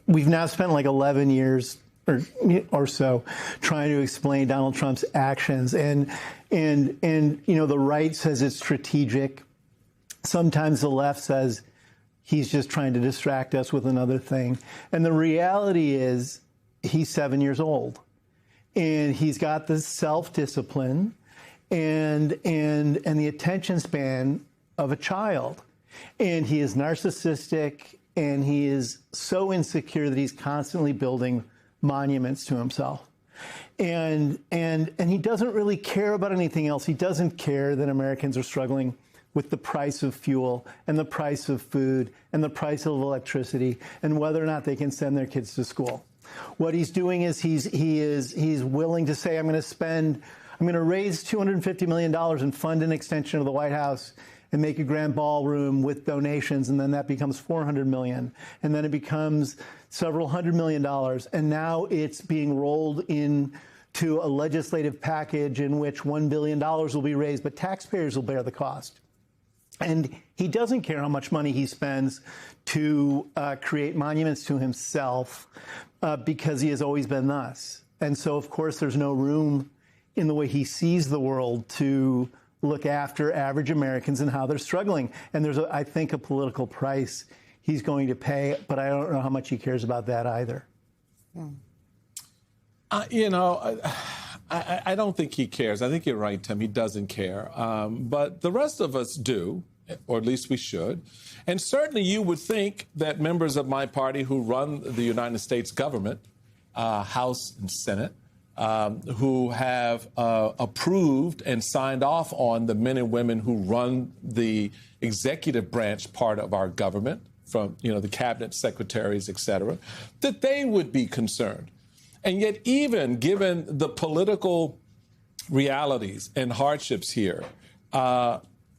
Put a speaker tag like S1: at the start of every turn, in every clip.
S1: we've now spent like 11 years or so trying to explain Donald Trump's actions, and the right says it's strategic. Sometimes the left says he's just trying to distract us with another thing. And the reality is he's 7 years old, and he's got this self-discipline and the attention span of a child. And he is narcissistic, and he is so insecure that he's constantly building monuments to himself. And he doesn't really care about anything else. He doesn't care that Americans are struggling with the price of fuel and the price of food and the price of electricity and whether or not they can send their kids to school. What he's doing is he's willing to say, I'm going to raise $250 million and fund an extension of the White House and make a grand ballroom with donations, and then that becomes $400 million, and then it becomes several $100 million, and now it's being rolled into a legislative package in which $1 billion will be raised, but taxpayers will bear the cost. And he doesn't care how much money he spends to create monuments to himself because he has always been thus. And so, of course, there's no room in the way he sees the world to look after average Americans and how they're struggling. And there's, I think, a political price he's going to pay, but I don't know how much he cares about that either.
S2: I don't think he cares. I think you're right, Tim. He doesn't care. But the rest of us do, or at least we should. And certainly you would think that members of my party who run the United States government, House and Senate, who have approved and signed off on the men and women who run the executive branch part of our government, from the cabinet secretaries, et cetera, that they would be concerned. And yet, even given the political realities and hardships here,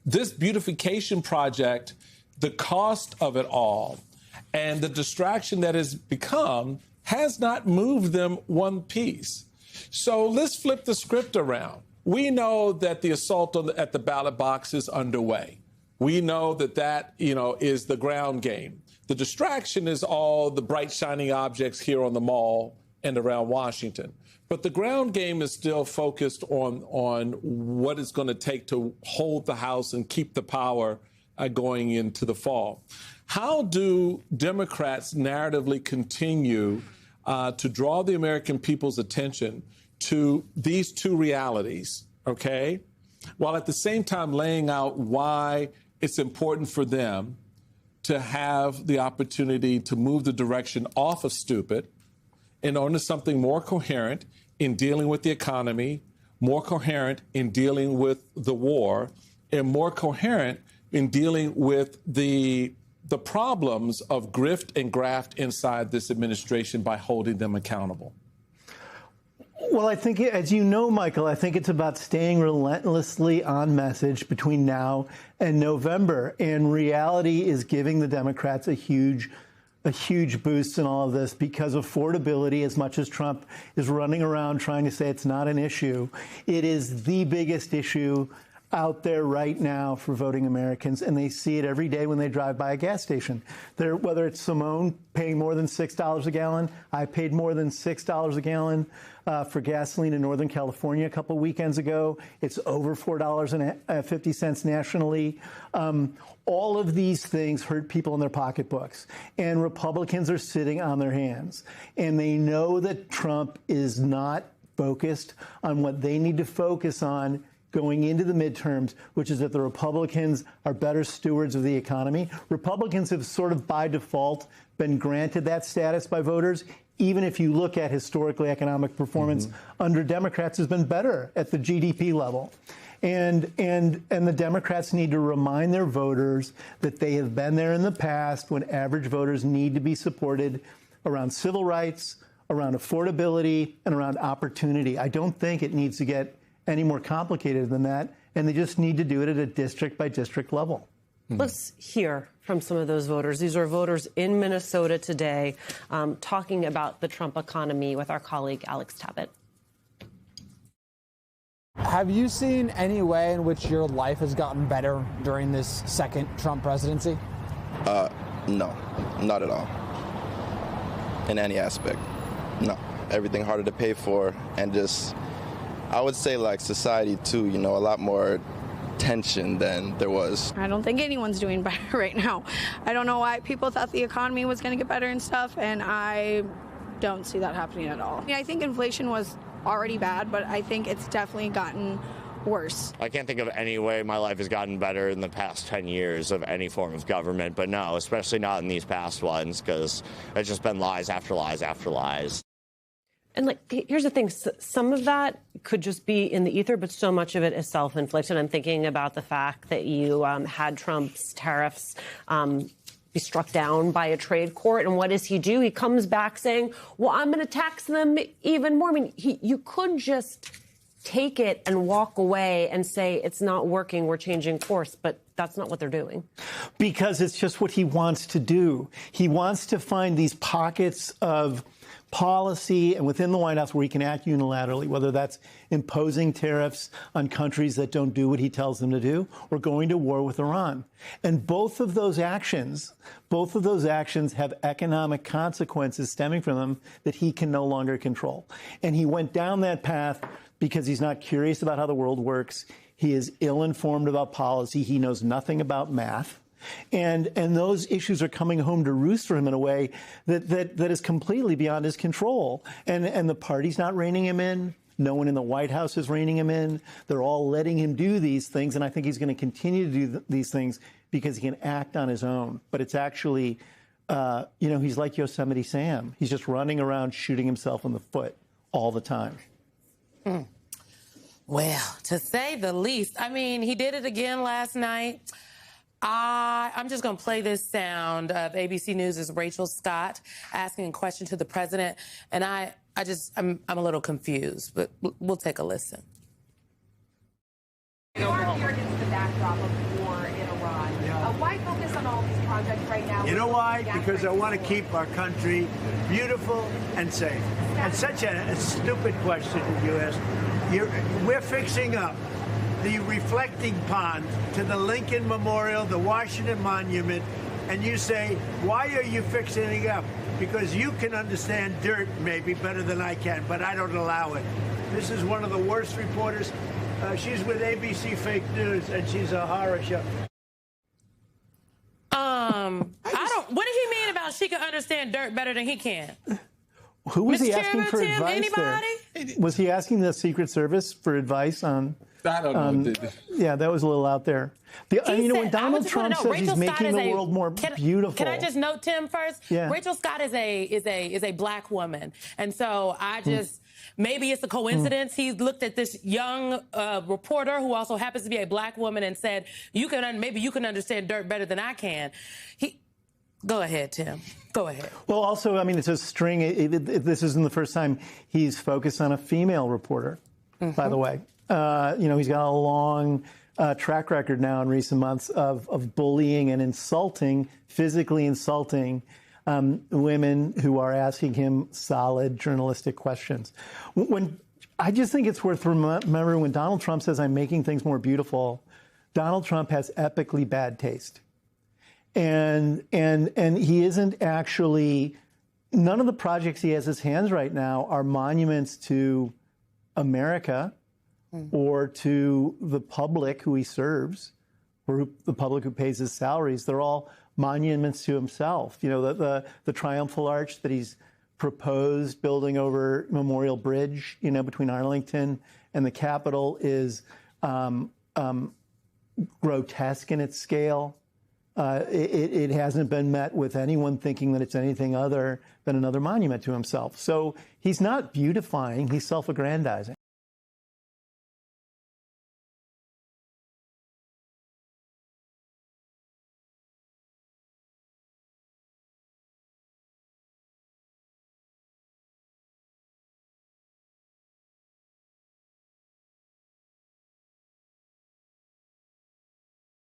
S2: this beautification project, the cost of it all, and the distraction that has become has not moved them one piece. So let's flip the script around. We know that the assault at the ballot box is underway. We know that is the ground game. The distraction is all the bright, shining objects here on the mall and around Washington. But the ground game is still focused on what it's going to take to hold the House and keep the power going into the fall. How do Democrats narratively continue to draw the American people's attention to these two realities, okay, while at the same time laying out why it's important for them to have the opportunity to move the direction off of stupid and onto something more coherent in dealing with the economy, more coherent in dealing with the war, and more coherent in dealing with the problems of grift and graft inside this administration by holding them accountable?
S1: Well, I think, as you know, Michael, I think it's about staying relentlessly on message between now and November. And reality is giving the Democrats a huge boost in all of this, because affordability, as much as Trump is running around trying to say it's not an issue, it is the biggest issue out there right now for voting Americans, and they see it every day when they drive by a gas station. Whether it's Simone paying more than $6 a gallon, I paid more than $6 a gallon for gasoline in Northern California a couple weekends ago. It's over $4.50 nationally. All of these things hurt people in their pocketbooks, and Republicans are sitting on their hands, and they know that Trump is not focused on what they need to focus on going into the midterms, which is that the Republicans are better stewards of the economy. Republicans have sort of by default been granted that status by voters, even if you look at historically economic performance under Democrats has been better at the GDP level. And the Democrats need to remind their voters that they have been there in the past when average voters need to be supported around civil rights, around affordability, and around opportunity. I don't think it needs to get any more complicated than that, and they just need to do it at a district-by-district level.
S3: Let's hear from some of those voters. These are voters in Minnesota today talking about the Trump economy with our colleague Alex Tabbitt.
S4: Have you seen any way in which your life has gotten better during this second Trump presidency?
S5: No, not at all. in any aspect. No, everything harder to pay for, and just, I would say, like, society too, you know, a lot more tension than there was.
S6: I don't think anyone's doing better right now. I don't know why people thought the economy was going to get better and stuff, and I don't see that happening at all. I think inflation was already bad, but I think it's definitely gotten worse.
S7: I can't think of any way my life has gotten better in the past 10 years of any form of government, but no, especially not in these past ones, because it's just been lies after lies after lies.
S3: And like, here's the thing, some of that could just be in the ether, but so much of it is self-inflicted. I'm thinking about the fact that you had Trump's tariffs be struck down by a trade court. And what does he do? He comes back saying, well, I'm going to tax them even more. I mean, you could just take it and walk away and say it's not working, we're changing course, but that's not what they're doing.
S1: Because it's just what he wants to do. He wants to find these pockets of policy and within the White House where he can act unilaterally, whether that's imposing tariffs on countries that don't do what he tells them to do or going to war with Iran. And both of those actions have economic consequences stemming from them that he can no longer control. And he went down that path because he's not curious about how the world works. He is ill-informed about policy. He knows nothing about math. And those issues are coming home to roost for him in a way that is completely beyond his control. And the party's not reining him in. No one in the White House is reining him in. They're all letting him do these things. And I think he's going to continue to do these things because he can act on his own. But it's actually, he's like Yosemite Sam. He's just running around shooting himself in the foot all the time.
S8: Well, to say the least. I mean, he did it again last night. I'm just going to play this sound of ABC News' Rachel Scott asking a question to the president. And I'm a little confused, but we'll take a listen.
S9: You are here against the backdrop of war in Iran. Why focus on all these projects right now?
S10: You know why? Because I want to keep our country beautiful and safe. And such a stupid question you asked. We're fixing up the reflecting pond to the Lincoln Memorial, the Washington Monument, and you say, why are you fixing it up? Because you can understand dirt maybe better than I can, but I don't allow it. This is one of the worst reporters. She's with ABC Fake News, and she's a horror show.
S8: What did he mean about she can understand dirt better than he can?
S1: Who was he asking
S8: Chairman
S1: for
S8: Tim,
S1: advice
S8: anybody?
S1: there? Was he asking the Secret Service for advice on?
S2: I don't know.
S1: Yeah, that was a little out there. When Donald Trump says he's making the world more beautiful.
S8: Can I just note, Tim, first?
S1: Yeah.
S8: Rachel Scott is a black woman, and so I just maybe it's a coincidence. He looked at this young reporter who also happens to be a black woman and said, maybe you can understand dirt better than I can. Go ahead, Tim. Go ahead.
S1: Well, also, I mean, it's a string. This isn't the first time he's focused on a female reporter, by the way. He's got a long track record now in recent months of bullying and physically insulting women who are asking him solid journalistic questions. I just think it's worth remembering when Donald Trump says, I'm making things more beautiful, Donald Trump has epically bad taste. And he isn't actually, none of the projects he has his hands right now are monuments to America or to the public who he serves or the public who pays his salaries. They're all monuments to himself. You know, the Triumphal Arch that he's proposed building over Memorial Bridge, between Arlington and the Capitol is grotesque in its scale. It hasn't been met with anyone thinking that it's anything other than another monument to himself. So he's not beautifying, he's self-aggrandizing.